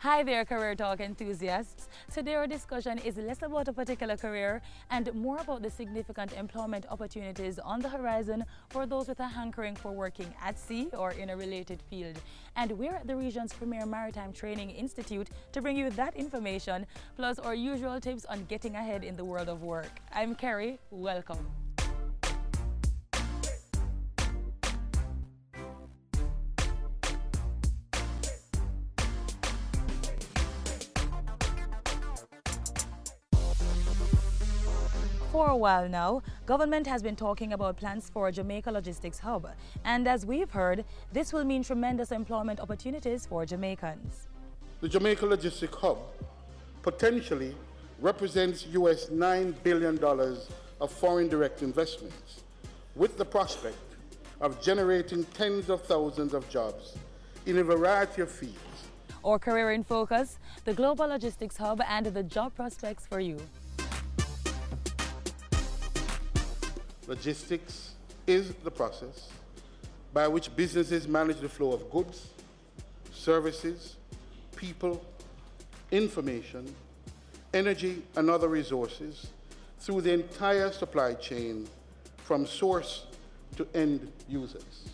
Hi there, Career Talk enthusiasts. Today our discussion is less about a particular career and more about the significant employment opportunities on the horizon for those with a hankering for working at sea or in a related field. And we're at the region's premier maritime training institute to bring you that information, plus our usual tips on getting ahead in the world of work. I'm Kerry, welcome. For a while now, government has been talking about plans for a Jamaica Logistics Hub. And as we've heard, this will mean tremendous employment opportunities for Jamaicans. The Jamaica Logistics Hub potentially represents US $9 billion of foreign direct investments, with the prospect of generating tens of thousands of jobs in a variety of fields. Our Career in Focus, the Global Logistics Hub and the job prospects for you. Logistics is the process by which businesses manage the flow of goods, services, people, information, energy, and other resources through the entire supply chain from source to end users.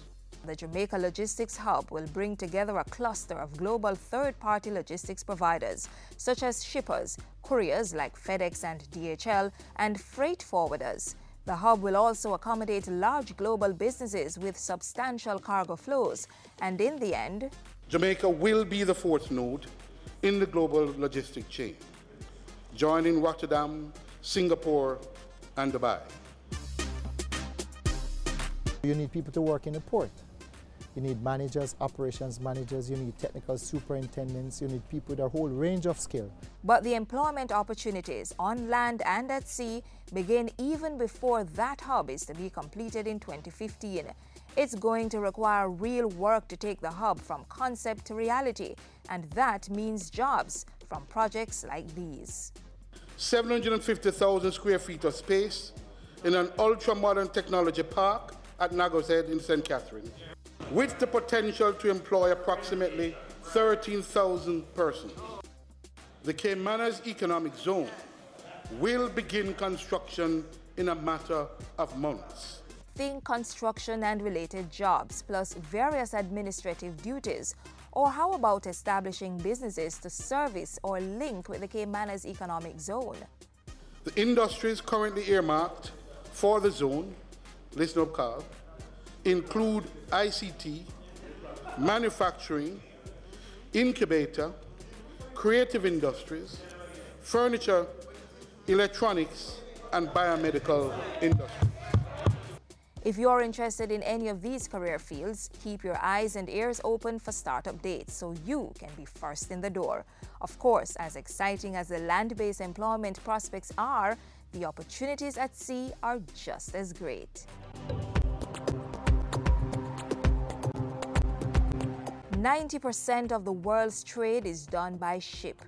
The Jamaica Logistics Hub will bring together a cluster of global third-party logistics providers, such as shippers, couriers like FedEx and DHL, and freight forwarders. The hub will also accommodate large global businesses with substantial cargo flows, and in the end, Jamaica will be the fourth node in the global logistic chain, joining Rotterdam, Singapore, and Dubai. You need people to work in the port. You need managers, operations managers, you need technical superintendents, you need people with a whole range of skill. But the employment opportunities on land and at sea begin even before that hub is to be completed in 2015. It's going to require real work to take the hub from concept to reality, and that means jobs from projects like these. 750,000 square feet of space in an ultra-modern technology park at Nago's Head in St. Catherine, with the potential to employ approximately 13,000 persons. The Caymanas Economic Zone will begin construction in a matter of months. Think construction and related jobs, plus various administrative duties. Or how about establishing businesses to service or link with the Caymanas Economic Zone? The industries currently earmarked for the zone, listen up, Carl, include ICT, manufacturing, incubator, creative industries, furniture, electronics, and biomedical industries. If you're interested in any of these career fields, keep your eyes and ears open for startup dates so you can be first in the door. Of course, as exciting as the land-based employment prospects are, the opportunities at sea are just as great. 90% of the world's trade is done by ship,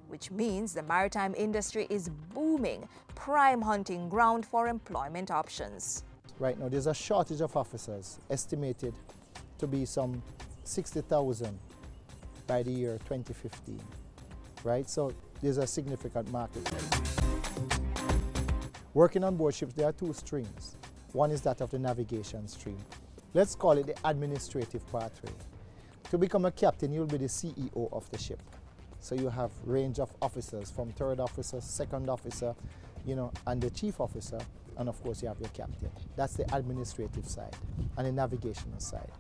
which means the maritime industry is booming, prime hunting ground for employment options. Right now, there's a shortage of officers, estimated to be some 60,000 by the year 2015, right? So there's a significant market. Working on board ships, there are two streams. One is that of the navigation stream. Let's call it the administrative pathway. To become a captain, you'll be the CEO of the ship. So you have range of officers from third officer, second officer, and the chief officer, and of course you have your captain. That's the administrative side and the navigational side.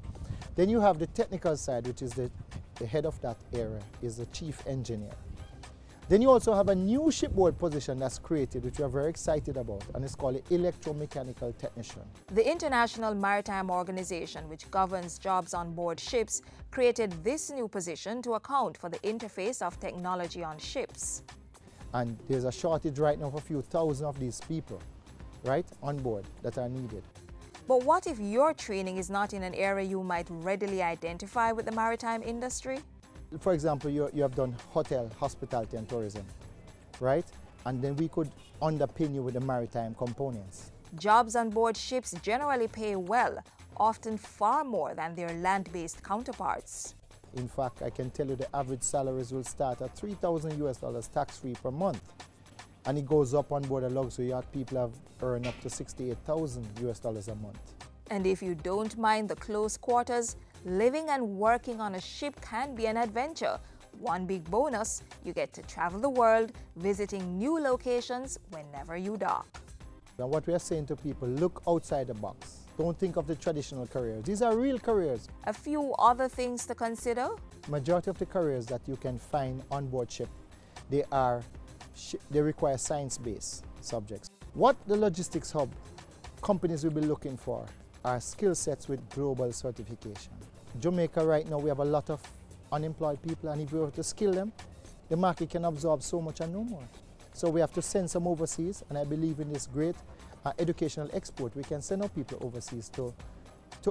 Then you have the technical side, which is the head of that area, is the chief engineer. Then you also have a new shipboard position that's created, which we are very excited about, and it's called the electromechanical technician. The International Maritime Organization, which governs jobs on board ships, created this new position to account for the interface of technology on ships. And there's a shortage right now of a few thousand of these people, right, on board that are needed. But what if your training is not in an area you might readily identify with the maritime industry? For example, you have done hotel, hospitality and tourism, right? And then we could underpin you with the maritime components. Jobs on board ships generally pay well, often far more than their land-based counterparts. In fact, I can tell you the average salaries will start at $3,000 tax-free per month. And it goes up on board a luxury yacht. People have earned up to $68,000 a month. And if you don't mind the close quarters, living and working on a ship can be an adventure. One big bonus, you get to travel the world, visiting new locations whenever you dock. And what we are saying to people, look outside the box. Don't think of the traditional careers. These are real careers. A few other things to consider. Majority of the careers that you can find on board ship, they require science-based subjects. What the logistics hub companies will be looking for are skill sets with global certification. Jamaica right now, we have a lot of unemployed people, and if we were to skill them, the market can absorb so much and no more. So we have to send some overseas, and I believe in this great educational export. We can send our people overseas to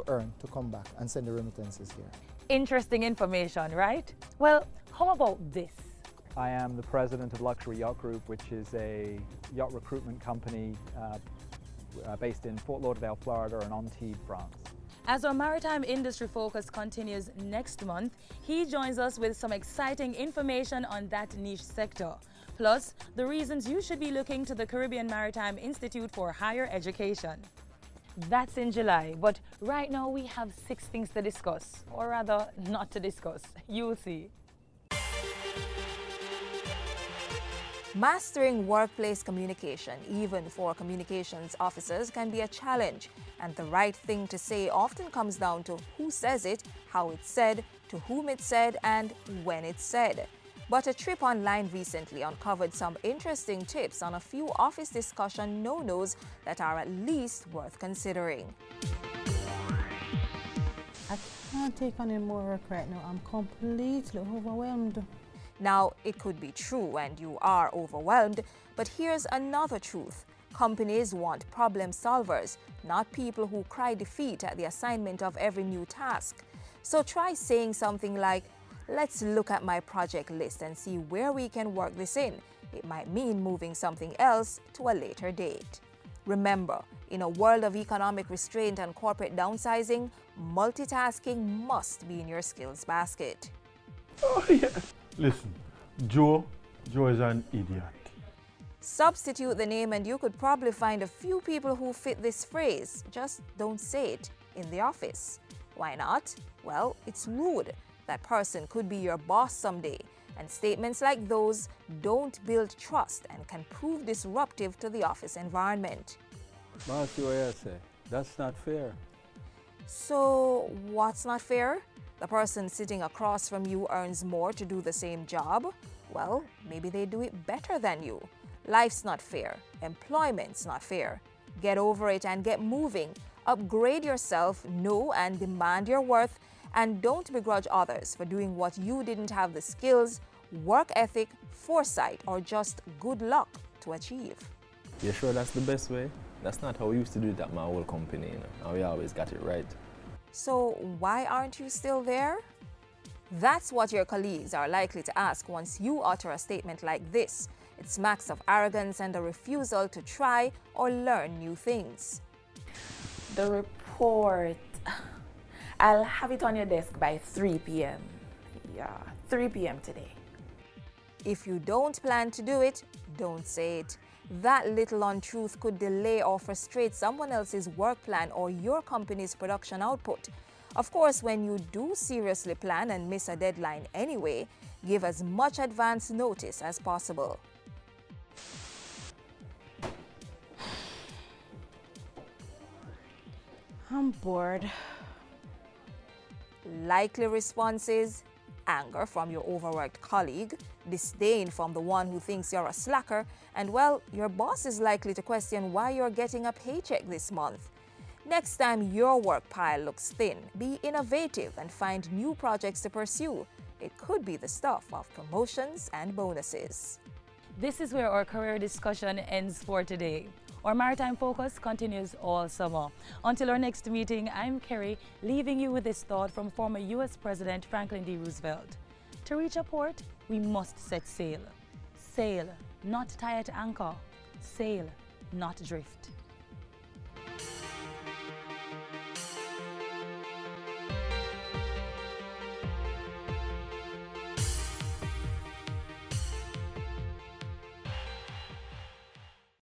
earn, to come back and send the remittances here. Interesting information, right? Well, how about this? I am the president of Luxury Yacht Group, which is a yacht recruitment company based in Fort Lauderdale, Florida, and Antibes, France. As our maritime industry focus continues next month, he joins us with some exciting information on that niche sector. Plus, the reasons you should be looking to the Caribbean Maritime Institute for higher education. That's in July, but right now we have 6 things to discuss, or rather not to discuss. You'll see. Mastering workplace communication, even for communications officers, can be a challenge, and the right thing to say often comes down to who says it, how it's said, to whom it's said, and when it's said. But a trip online recently uncovered some interesting tips on a few office discussion no-nos that are at least worth considering. I can't take on any more work right now. I'm completely overwhelmed. Now, it could be true and you are overwhelmed, but here's another truth. Companies want problem solvers, not people who cry defeat at the assignment of every new task. So try saying something like, let's look at my project list and see where we can work this in. It might mean moving something else to a later date. Remember, in a world of economic restraint and corporate downsizing, multitasking must be in your skills basket. Oh, yeah. Listen, Joe is an idiot. Substitute the name and you could probably find a few people who fit this phrase. Just don't say it in the office. Why not? Well, it's rude. That person could be your boss someday, and statements like those don't build trust and can prove disruptive to the office environment. Boss, what you say? That's not fair. So, what's not fair? The person sitting across from you earns more to do the same job? Well, maybe they do it better than you. Life's not fair. Employment's not fair. Get over it and get moving. Upgrade yourself, know and demand your worth, and don't begrudge others for doing what you didn't have the skills, work ethic, foresight, or just good luck to achieve. You sure that's the best way? That's not how we used to do it at my old company, you know, and we always got it right. So why aren't you still there? That's what your colleagues are likely to ask once you utter a statement like this. It smacks of arrogance and a refusal to try or learn new things. The report, I'll have it on your desk by 3 p.m. Yeah, 3 p.m. today. If you don't plan to do it, don't say it. That little untruth could delay or frustrate someone else's work plan or your company's production output. Of course, when you do seriously plan and miss a deadline anyway, give as much advance notice as possible. I'm bored. Likely responses: anger from your overworked colleague, disdain from the one who thinks you're a slacker, and well, your boss is likely to question why you're getting a paycheck this month. Next time your work pile looks thin, be innovative and find new projects to pursue. It could be the stuff of promotions and bonuses. This is where our career discussion ends for today. Our maritime focus continues all summer. Until our next meeting, I'm Kerry, leaving you with this thought from former U.S. President Franklin D. Roosevelt. To reach a port, we must set sail. Sail, not tie at anchor. Sail, not drift.